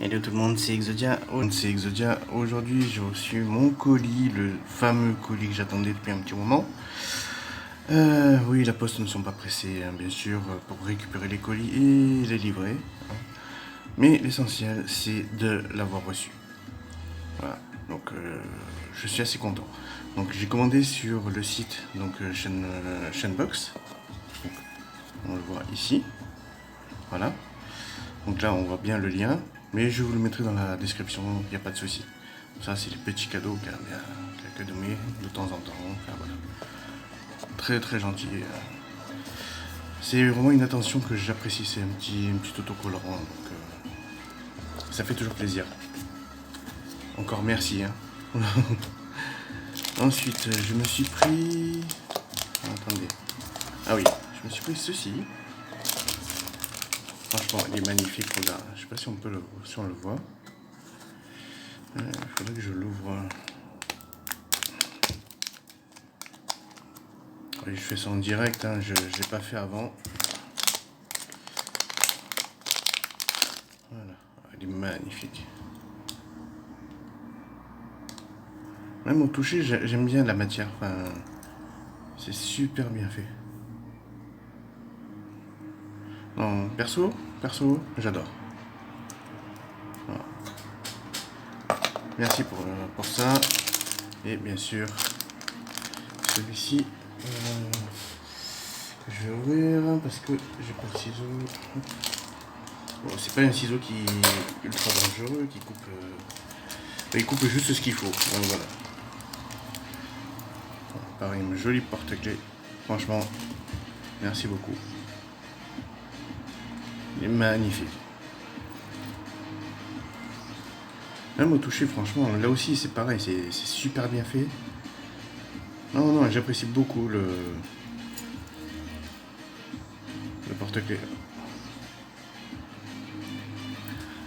Hello tout le monde, c'est Exodia. Aujourd'hui, j'ai reçu mon colis, le fameux colis que j'attendais depuis un petit moment. Oui, la poste ne sont pas pressés, hein, bien sûr, pour récupérer les colis et les livrer. Hein. Mais l'essentiel, c'est de l'avoir reçu. Voilà, donc je suis assez content. Donc j'ai commandé sur le site Chainbox. Donc, on le voit ici. Voilà. Donc là, on voit bien le lien. Mais je vous le mettrai dans la description, il n'y a pas de souci. Ça, c'est les petits cadeaux qu'elle a donné de temps en temps. Enfin, voilà. Très très gentil. C'est vraiment une attention que j'apprécie. C'est un petit autocollant. Donc, ça fait toujours plaisir. Encore merci. Hein. Ensuite, je me suis pris... Attendez. Ah oui, je me suis pris ceci. Franchement, il est magnifique. Regarde. Je sais pas si on le voit. Il faudrait que je l'ouvre. Oui, je fais ça en direct, hein, je ne l'ai pas fait avant. Voilà, il est magnifique. Même au toucher, j'aime bien la matière. Enfin, c'est super bien fait. Non, perso, j'adore. Voilà. Merci pour ça. Et bien sûr, celui-ci, que je vais ouvrir parce que j'ai pas de ciseaux. Bon, c'est pas un ciseau qui est ultra dangereux, qui coupe. Il coupe juste ce qu'il faut. Donc voilà. Pareil, une jolie porte-clés. Franchement, merci beaucoup. Il est magnifique. Même au toucher, franchement, là aussi c'est pareil, c'est super bien fait. Non, j'apprécie beaucoup le porte-clés.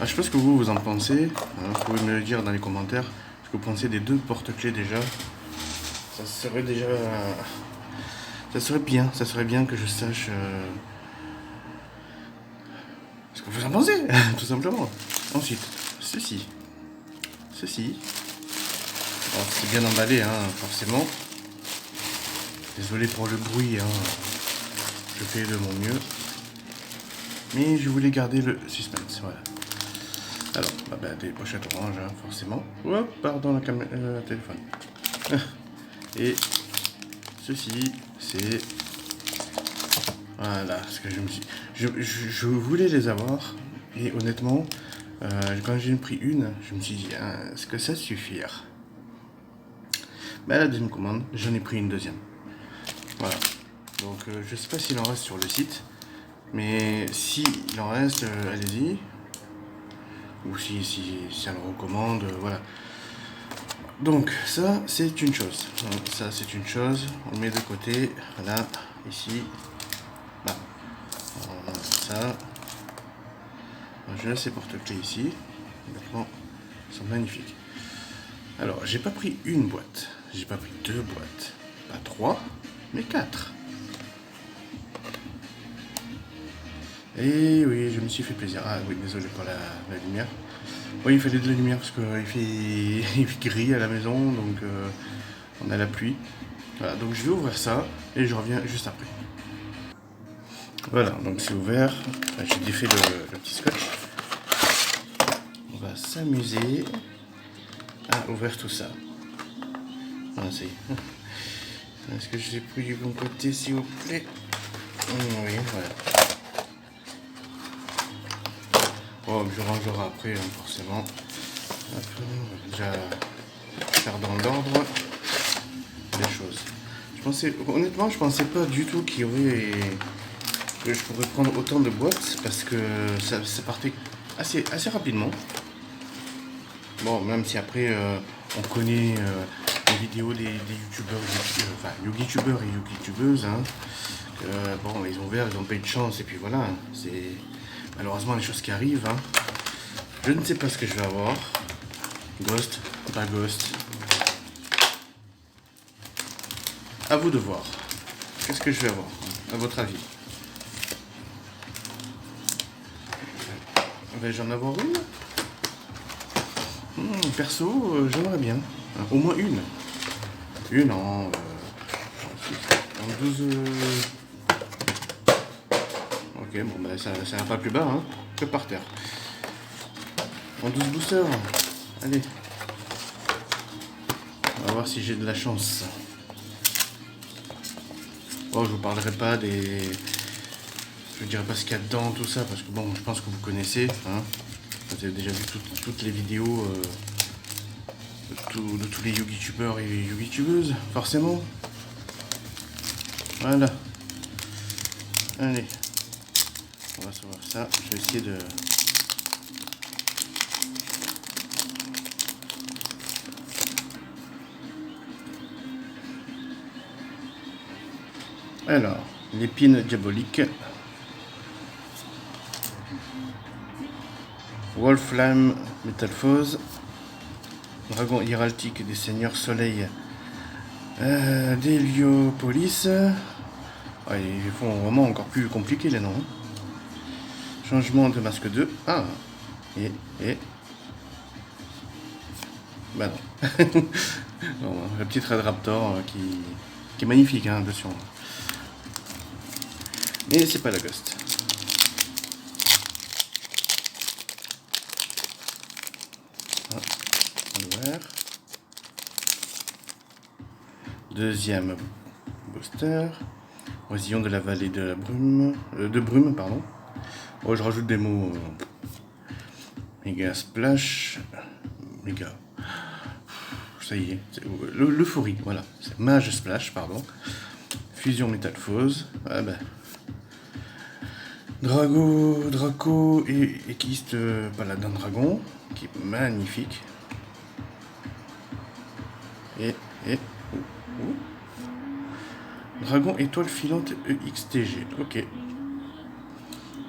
Ah, je sais pas ce que vous en pensez. Vous pouvez me le dire dans les commentaires. Ce que vous pensez des deux porte-clés déjà. Ça serait bien que je sache ce que vous en pensez, tout simplement. Ensuite, ceci. Alors, c'est bien emballé, hein, forcément. Désolé pour le bruit, hein. Je fais de mon mieux. Mais je voulais garder le suspense, voilà. Alors, des pochettes oranges, hein, forcément. Hop, pardon, le téléphone. Et ceci, c'est... Voilà, ce que je voulais les avoir. Et honnêtement, quand j'ai pris une, je me suis dit, est-ce que ça suffire? La deuxième commande, j'en ai pris une deuxième. Voilà. Donc, je sais pas s'il en reste sur le site. Mais si il en reste, allez-y. Ou si ça le recommande, voilà. Donc ça c'est une chose. On le met de côté. Voilà, ici. Là. On a ça. Je laisse ces porte-clés ici. Honnêtement, ils sont magnifiques. Alors, j'ai pas pris une boîte. J'ai pas pris deux boîtes. Pas trois, mais quatre. Et oui, je me suis fait plaisir. Ah oui, désolé pour la lumière. Oui, il fallait de la lumière parce qu'il fait gris à la maison, donc on a la pluie. Voilà, donc je vais ouvrir ça et je reviens juste après. Voilà, donc c'est ouvert. J'ai défait le petit scotch. On va s'amuser à ouvrir tout ça. Voilà, c'est... Est-ce que je l'ai pris du bon côté, s'il vous plaît? Oui, voilà. Oh, je rangerai après, hein, forcément. Après, on va déjà faire dans l'ordre les choses. Honnêtement, je pensais pas du tout que je pourrais prendre autant de boîtes parce que ça partait assez rapidement. Bon, même si après on connaît les vidéos des youtubeurs, youtubeurs et youtubeuses, hein, bon, ils ont ouvert, ils ont pas eu de chance et puis voilà, c'est malheureusement les choses qui arrivent. Hein. Je ne sais pas ce que je vais avoir. Ghost, pas ghost. À vous de voir. Qu'est-ce que je vais avoir, à votre avis? Vais-je en avoir une? Perso, j'aimerais bien. Au moins une. Une en 12... Ok, bon, bah, ça va pas plus bas, hein, que par terre. En 12 boosters. Allez. On va voir si j'ai de la chance. Oh, je vous parlerai pas des... Je dirais pas ce qu'il y a dedans, tout ça, parce que bon, je pense que vous connaissez. Hein. Vous avez déjà vu toutes les vidéos de tous les youtubeurs et youtubeuses, forcément. Voilà. Allez. On va savoir ça. Je vais essayer de... Alors, l'épine diabolique. Wolflam Métalphose. Dragon héraldique des seigneurs soleil d'Héliopolis. Ah, ils font vraiment encore plus compliqué les noms. Changement de masque 2. Ah, et... Bah non. Non, le petit Red Raptor qui est magnifique, hein, attention. Mais c'est pas la Ghost. Ouvert. Deuxième booster. Oisillon de la vallée de la brume. De brume, pardon. Oh, je rajoute des mots. Méga splash. Méga. Ça y est. L'euphorie, voilà. C'est Mage Splash, pardon. Fusion Métalphose. Ah ben. Draco et Équiste Paladin Dragon. Qui est magnifique. Et Dragon étoile filante EXTG. Ok.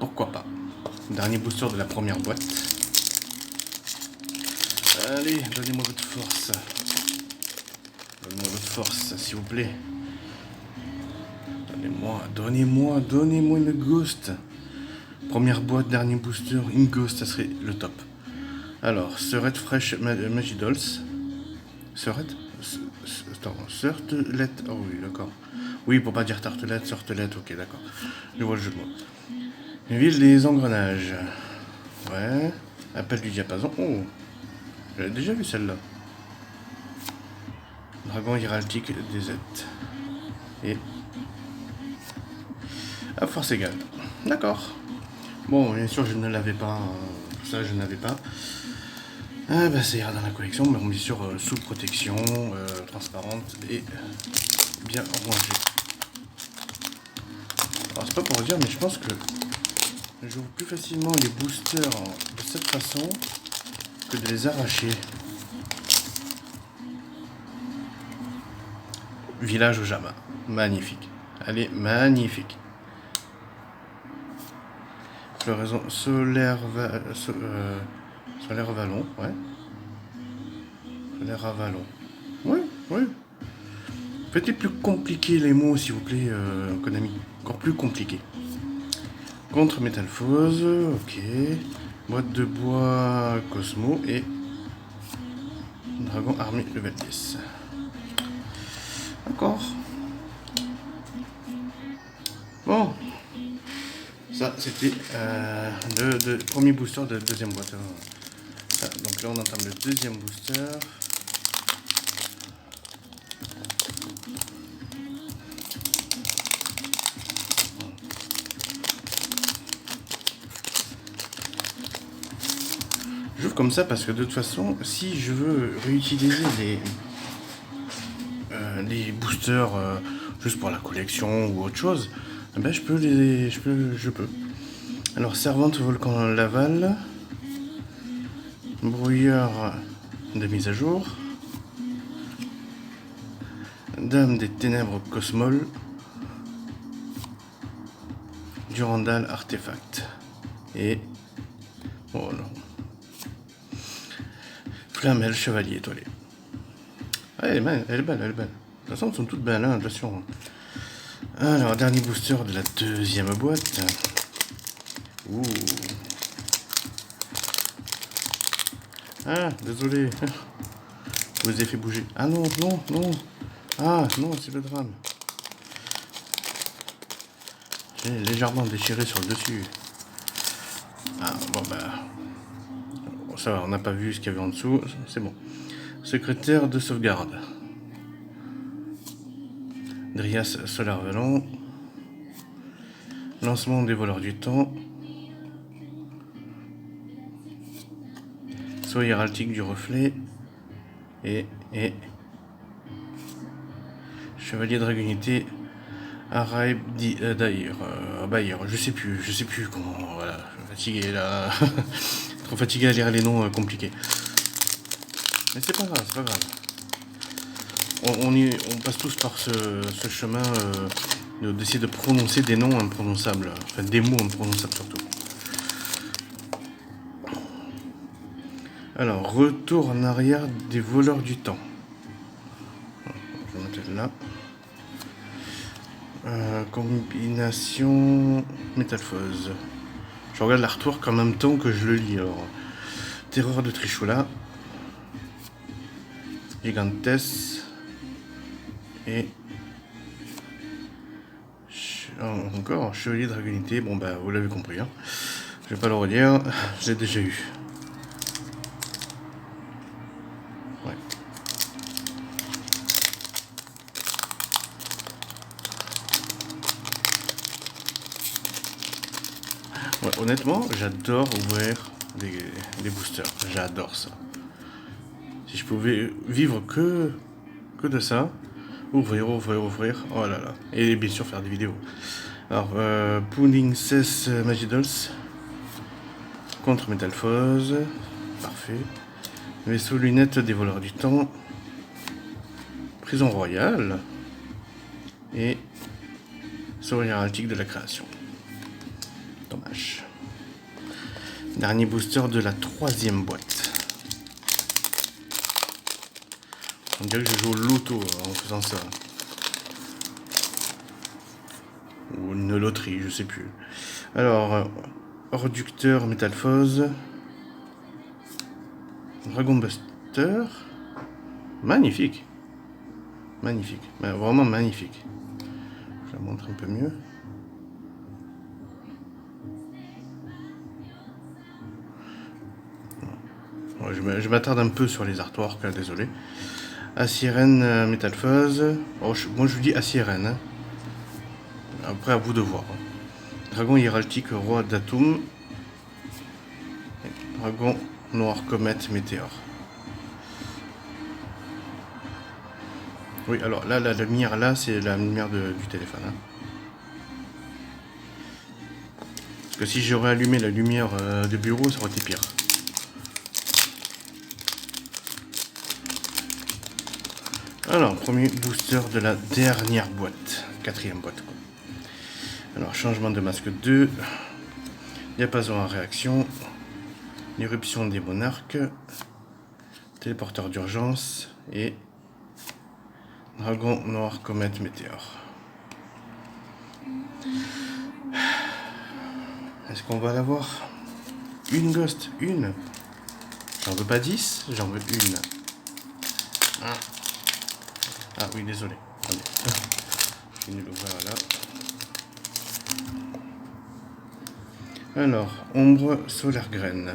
Pourquoi pas. Dernier booster de la première boîte. Allez, donnez-moi votre force. Donnez-moi votre force, s'il vous plaît. Donnez-moi une ghost. Première boîte, dernier booster, une ghost, ça serait le top. Alors, Serette Fresh Magidolls. Serette Sortelette. Oh oui, d'accord. Oui, pour pas dire tartelette, sortelette, ok, d'accord. Je vois le jeu de mots. Ville des engrenages. Ouais. Appel du diapason. Oh, j'avais déjà vu celle-là. Dragon héraldique des Z. Et... à force égale. D'accord. Bon, bien sûr, je ne l'avais pas. Tout ça, je n'avais pas. Ah bah, ça ira dans la collection, mais bien sûr, sous protection, transparente et bien rangée. Alors, c'est pas pour dire, mais je pense que j'ouvre plus facilement les boosters de cette façon que de les arracher. Village au Jama. Magnifique. Elle est magnifique. Floraison solaire Solaire Avalon, ouais. Solaire Avalon. Oui, oui. Faites plus compliqué les mots, s'il vous plaît, Konami. Encore plus compliqué. Contre Métalphose, ok. Boîte de bois Cosmo et Dragon Armée level 10. D'accord. Bon. Ça, c'était le premier booster de la deuxième boîte. Donc là, on entame le deuxième booster. J'ouvre comme ça parce que de toute façon, si je veux réutiliser les boosters juste pour la collection ou autre chose, ben je peux. Alors, Servante Volcan Laval, Brouilleur de mise à jour, Dame des Ténèbres Cosmol, Durandal Artefact et... oh non. Flamel Chevalier étoilé. Ah, elle est belle, elle est belle. De toute façon, elles sont toutes belles, hein, attention. Alors, dernier booster de la deuxième boîte. Ouh. Ah, désolé. Je vous ai fait bouger. Ah non, non, non. Ah non, c'est le drame. J'ai légèrement déchiré sur le dessus. Ah bon bah... Ça va, on n'a pas vu ce qu'il y avait en dessous. C'est bon. Secrétaire de sauvegarde. Dryas Solar Valon. Lancement des voleurs du temps. Saut hiérarchique du reflet. Et Chevalier Dragonité. Araib d'ailleurs. Bayer. Je sais plus comment. Voilà. Je suis fatigué là. Trop fatigué à lire les noms compliqués. Mais c'est pas grave, c'est pas grave. On passe tous par ce chemin d'essayer de prononcer des noms imprononçables. Enfin, des mots imprononçables surtout. Alors, retour en arrière des voleurs du temps. Je vais mettre là. Combination métamorphose. Je regarde l'artwork en même temps que je le lis. Alors, terreur de Trishula. Gigantes. Et encore Chevalier Dragonité. Bon bah vous l'avez compris. Hein. Je vais pas le redire. Je l'ai déjà eu. Ouais. Ouais, honnêtement, j'adore ouvrir des boosters. J'adore ça. Si je pouvais vivre que de ça, ouvrir. Oh là là. Et bien sûr faire des vidéos. Alors, Pudding 16 Magidols. Contre Métamorphose. Parfait. Vaisseau lunettes des voleurs du temps. Prison royale. Et saut hiérarchique de la création. Dommage. Dernier booster de la 3e boîte. On dirait que je joue au loto en faisant ça. Ou une loterie, je sais plus. Alors, Reducteur Métamorphose. Dragon Buster. Magnifique. Magnifique. Vraiment magnifique. Je la montre un peu mieux. Je m'attarde un peu sur les artworks, désolé. Asirène Métamorphose. Oh, moi je vous dis Asirène. Hein. Après, à vous de voir. Dragon hiérarchique, roi d'Atum. Dragon noir comète météore. Oui, alors là, la lumière là, c'est la lumière du téléphone. Hein. Parce que si j'aurais allumé la lumière de bureau, ça aurait été pire. Alors, premier booster de la dernière boîte. 4e boîte. Quoi. Alors, changement de masque 2. Diapason en réaction. L'éruption des monarques. Téléporteur d'urgence. Et dragon noir comète météore. Est-ce qu'on va l'avoir? Une ghost, une. J'en veux pas 10, j'en veux une. Ah oui, désolé. Attendez. Je finis l'ouvrir là. Alors, ombre solaire graine.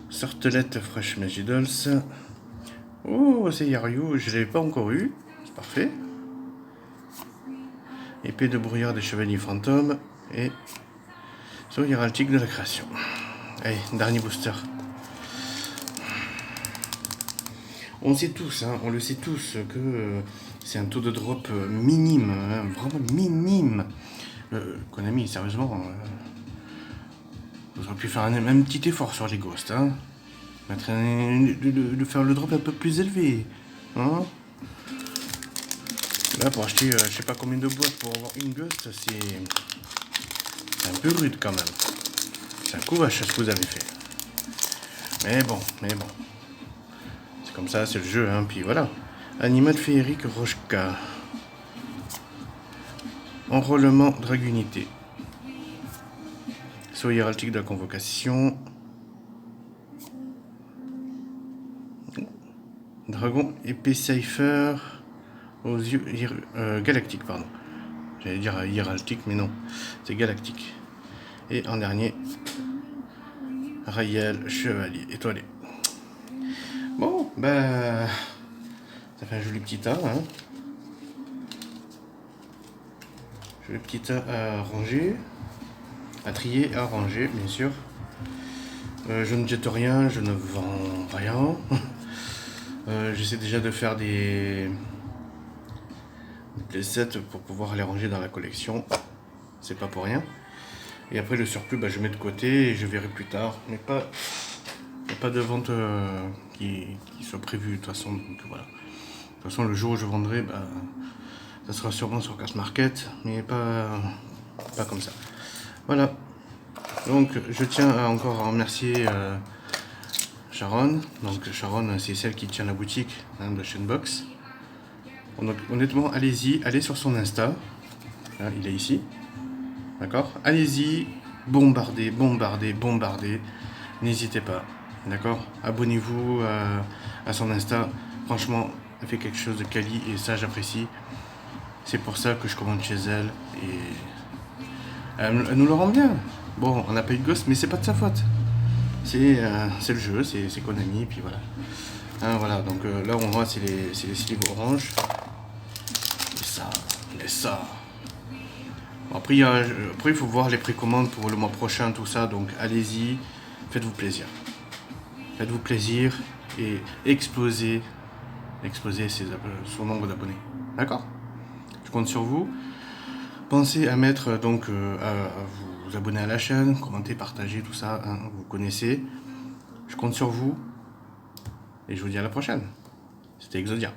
Sortelette Fresh Magidols. Oh, c'est Yaryu, je ne l'avais pas encore eu. C'est parfait. Épée de brouillard des chevaliers fantômes. Et saut hiérarchique de la création. Allez, dernier booster. On sait tous, hein, on le sait tous, que c'est un taux de drop minime, hein, vraiment minime. Konami, sérieusement, vous auriez pu faire un petit effort sur les ghosts, hein. De faire le drop un peu plus élevé. Hein. Là, pour acheter, je sais pas combien de boîtes pour avoir une ghost, c'est un peu rude quand même. C'est un coup vache ce que vous avez fait. Mais bon. C'est comme ça, c'est le jeu, hein, puis voilà. Animal féerique Rochka. Enrôlement Dragunité. Saut hiéraltique de la convocation. Dragon épée Cypher aux yeux galactiques, pardon. J'allais dire hiéraltique, mais non, c'est galactique. Et en dernier, Raël, chevalier étoilé. Bon, bah, ça fait un joli petit tas, hein. Joli petit tas à ranger, à trier, à ranger, bien sûr. Je ne jette rien, je ne vends rien. J'essaie déjà de faire des sets pour pouvoir les ranger dans la collection. C'est pas pour rien. Et après le surplus, bah, je mets de côté et je verrai plus tard. Mais pas de vente qui soit prévue de toute façon. Donc voilà. De toute façon, le jour où je vendrai, bah, ça sera sûrement sur Cash Market, mais pas comme ça. Voilà. Donc je tiens encore à remercier Sharon. Donc Sharon, c'est celle qui tient la boutique, hein, de Shenbox. Donc, honnêtement, allez-y, allez sur son Insta. Là, il est ici. D'accord? Allez-y, bombardez, bombardez, bombardez. N'hésitez pas. D'accord? Abonnez-vous à son Insta. Franchement, elle fait quelque chose de quali et ça, j'apprécie. C'est pour ça que je commande chez elle. Et elle nous le rend bien. Bon, on n'a pas eu de gosse, mais c'est pas de sa faute. C'est le jeu, c'est Konami, puis voilà. Hein, voilà, donc là on voit c'est les slives orange. Et ça. Bon, après il faut voir les précommandes pour le mois prochain, tout ça, donc allez-y, faites-vous plaisir. Faites-vous plaisir et explosez son nombre d'abonnés. D'accord? Je compte sur vous. Pensez à mettre donc à vous abonner à la chaîne, commenter, partager, tout ça, hein, vous connaissez. Je compte sur vous et je vous dis à la prochaine. C'était Exodia.